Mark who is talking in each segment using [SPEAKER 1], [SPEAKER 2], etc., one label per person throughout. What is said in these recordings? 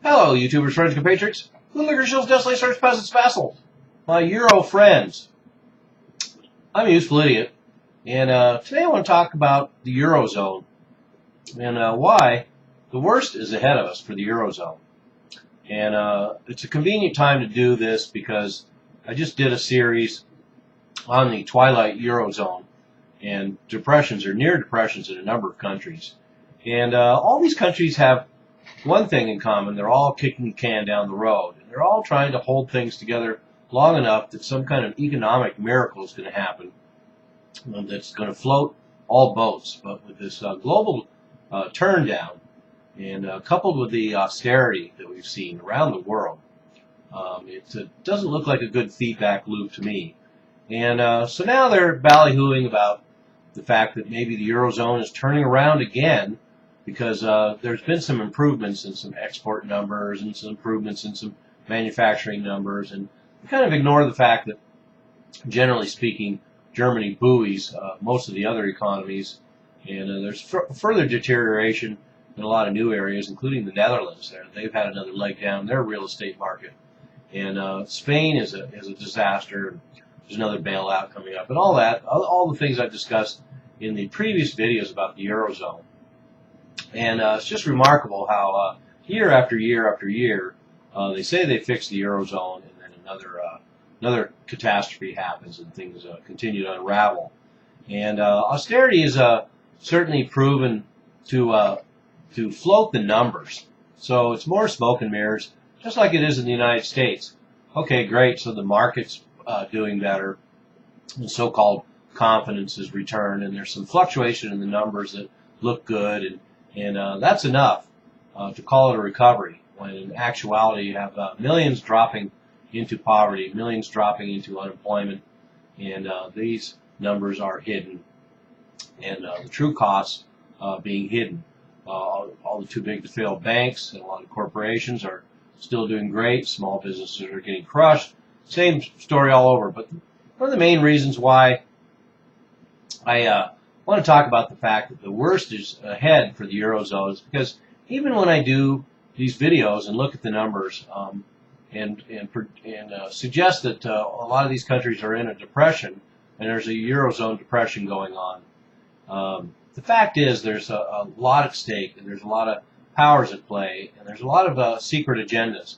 [SPEAKER 1] Hello, YouTubers, friends, compatriots, bootlickers, shills, desolate, search, peasants, vassals, my Euro friends. I'm a useful idiot, and today I want to talk about the Eurozone and why the worst is ahead of us for the Eurozone. And it's a convenient time to do this because I just did a series on the twilight Eurozone and depressions or near depressions in a number of countries. And all these countries have one thing in common: they're all kicking the can down the road, and they're all trying to hold things together long enough that some kind of economic miracle is going to happen that's going to float all boats. But with this global turn down, and coupled with the austerity that we've seen around the world, it doesn't look like a good feedback loop to me. And so now they're ballyhooing about the fact that maybe the Eurozone is turning around again, because there's been some improvements in some export numbers and some improvements in some manufacturing numbers, and we kind of ignore the fact that, generally speaking, Germany buoys most of the other economies, and there's further deterioration in a lot of new areas, including the Netherlands. They've had another leg down in their real estate market, and Spain is a disaster. There's another bailout coming up, and all that, all the things I've discussed in the previous videos about the Eurozone. And it's just remarkable how year after year after year, they say they fixed the Eurozone, and then another catastrophe happens, and things continue to unravel. And austerity is certainly proven to float the numbers. So it's more smoke and mirrors, just like it is in the United States. Okay, great. So the market's doing better, and so-called confidence is returned, and there's some fluctuation in the numbers that look good, and that's enough to call it a recovery, when in actuality you have millions dropping into poverty, millions dropping into unemployment, and these numbers are hidden, and the true costs being hidden. All the too big to fail banks and a lot of corporations are still doing great. Small businesses are getting crushed. Same story all over. But one of the main reasons why I want to talk about the fact that the worst is ahead for the Eurozone is because even when I do these videos and look at the numbers and suggest that a lot of these countries are in a depression and there's a Eurozone depression going on, the fact is there's a lot at stake, and there's a lot of powers at play, and there's a lot of secret agendas.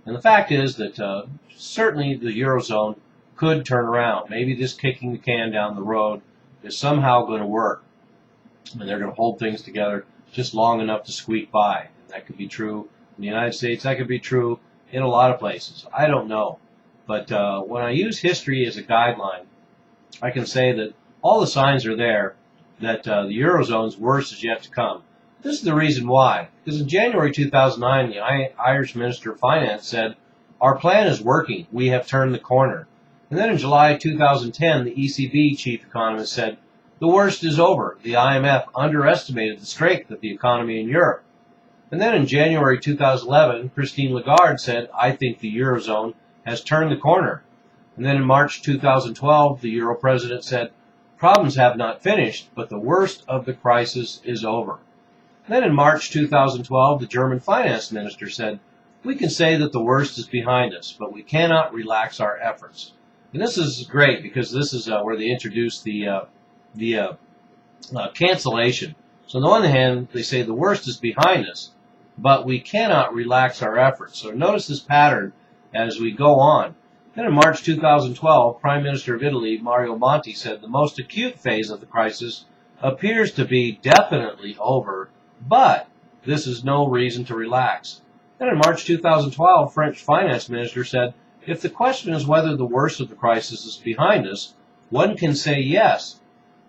[SPEAKER 1] And the fact is that certainly the Eurozone could turn around. Maybe this kicking the can down the road is somehow going to work, and they're going to hold things together just long enough to squeak by. And that could be true in the United States. That could be true in a lot of places. I don't know. But when I use history as a guideline, I can say that all the signs are there that the Eurozone's worst is yet to come. This is the reason why. Because in January 2009, the Irish Minister of Finance said, "Our plan is working. We have turned the corner." And then in July 2010, the ECB chief economist said, "The worst is over. The IMF underestimated the strength of the economy in Europe." And then in January 2011, Christine Lagarde said, "I think the Eurozone has turned the corner." And then in March 2012, the Euro president said, "Problems have not finished, but the worst of the crisis is over." Then in March 2012, the German finance minister said, "We can say that the worst is behind us, but we cannot relax our efforts." And this is great, because this is where they introduce the cancellation. So on the one hand, they say the worst is behind us, but we cannot relax our efforts. So notice this pattern as we go on. Then in March 2012, Prime Minister of Italy, Mario Monti, said the most acute phase of the crisis appears to be definitely over, but this is no reason to relax. Then in March 2012, French finance minister said, "If the question is whether the worst of the crisis is behind us, one can say yes,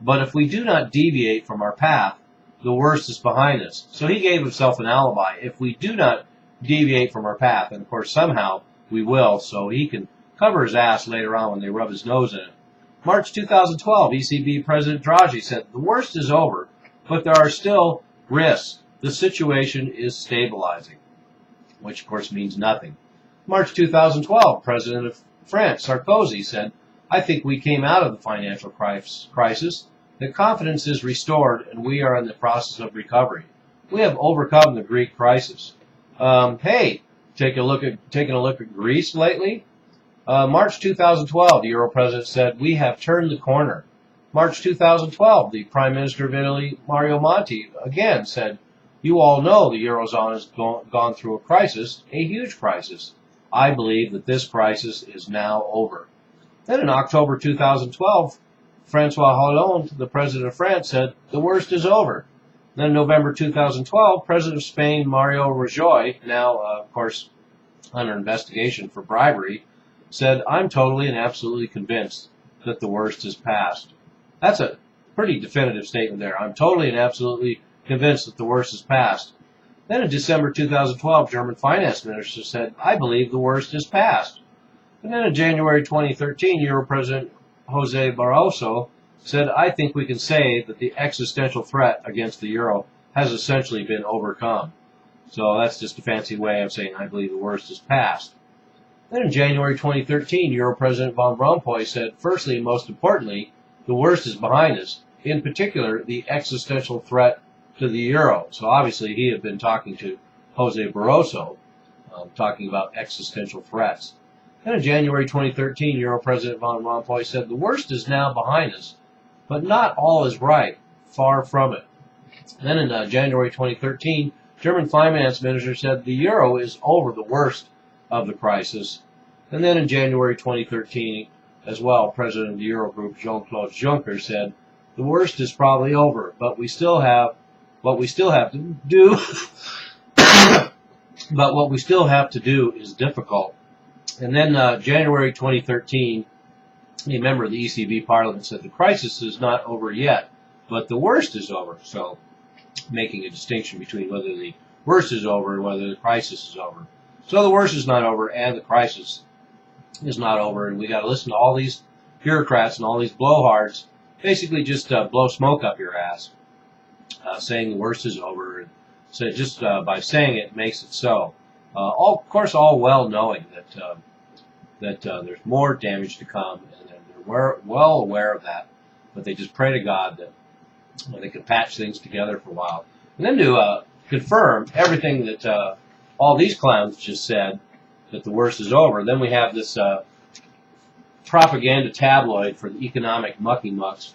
[SPEAKER 1] but if we do not deviate from our path, the worst is behind us." So he gave himself an alibi. If we do not deviate from our path, and of course somehow we will, so he can cover his ass later on when they rub his nose in it. March 2012, ECB President Draghi said, "The worst is over, but there are still risks. The situation is stabilizing," which of course means nothing. March 2012, President of France, Sarkozy, said, "I think we came out of the financial crisis. The confidence is restored, and we are in the process of recovery. We have overcome the Greek crisis." Hey, taking a look at Greece lately. March 2012, the Euro president said, "We have turned the corner." March 2012, the Prime Minister of Italy, Mario Monti, again said, "You all know the Eurozone has gone through a crisis, a huge crisis. I believe that this crisis is now over." Then in October 2012, Francois Hollande, the President of France, said, "The worst is over." Then in November 2012, President of Spain, Mario Rajoy, now, of course, under investigation for bribery, said, "I'm totally and absolutely convinced that the worst is past." That's a pretty definitive statement there. I'm totally and absolutely convinced that the worst is past. Then in December 2012, German finance minister said, "I believe the worst is past." And then in January 2013, Euro President Jose Barroso said, "I think we can say that the existential threat against the euro has essentially been overcome." So that's just a fancy way of saying, "I believe the worst is past." Then in January 2013, Euro President Van Rompuy said, "Firstly and most importantly, the worst is behind us, in particular the existential threat to the euro." So obviously he had been talking to Jose Barroso, talking about existential threats. Then in January 2013, Euro President Van Rompuy said, "The worst is now behind us, but not all is right, far from it." Then in January 2013, German finance minister said the euro is over the worst of the crisis. And then in January 2013 as well, President of the Eurogroup, Jean-Claude Juncker, said, "The worst is probably over, but we still have to do but what we still have to do is difficult." And then January 2013, a member of the ECB Parliament said the crisis is not over yet, but the worst is over. So making a distinction between whether the worst is over and whether the crisis is over. So the worst is not over and the crisis is not over. And we got to listen to all these bureaucrats and all these blowhards basically just blow smoke up your ass, saying the worst is over. And so just by saying it makes it so. Of course, all well knowing that there's more damage to come, and they're well aware of that, but they just pray to God that they can patch things together for a while. And then to confirm everything that all these clowns just said, that the worst is over, then we have this propaganda tabloid for the economic mucky-mucks,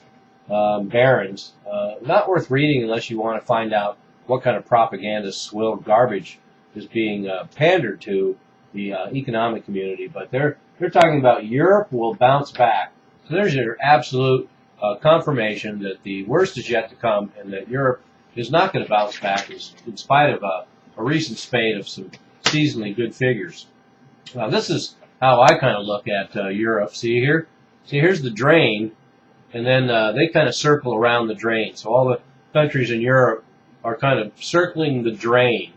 [SPEAKER 1] barons. Not worth reading unless you want to find out what kind of propaganda swill garbage is being pandered to the economic community. But they're talking about Europe will bounce back. So there's your absolute confirmation that the worst is yet to come, and that Europe is not going to bounce back in spite of a recent spate of some seasonally good figures. This is how I kind of look at Europe. See here? See, here's the drain, and then they kind of circle around the drain. So all the countries in Europe are kind of circling the drain.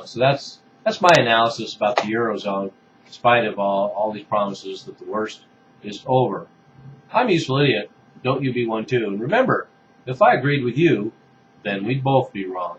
[SPEAKER 1] So that's my analysis about the Eurozone, in spite of all these promises that the worst is over. I'm a useful idiot. Don't you be one too. And remember, if I agreed with you, then we'd both be wrong.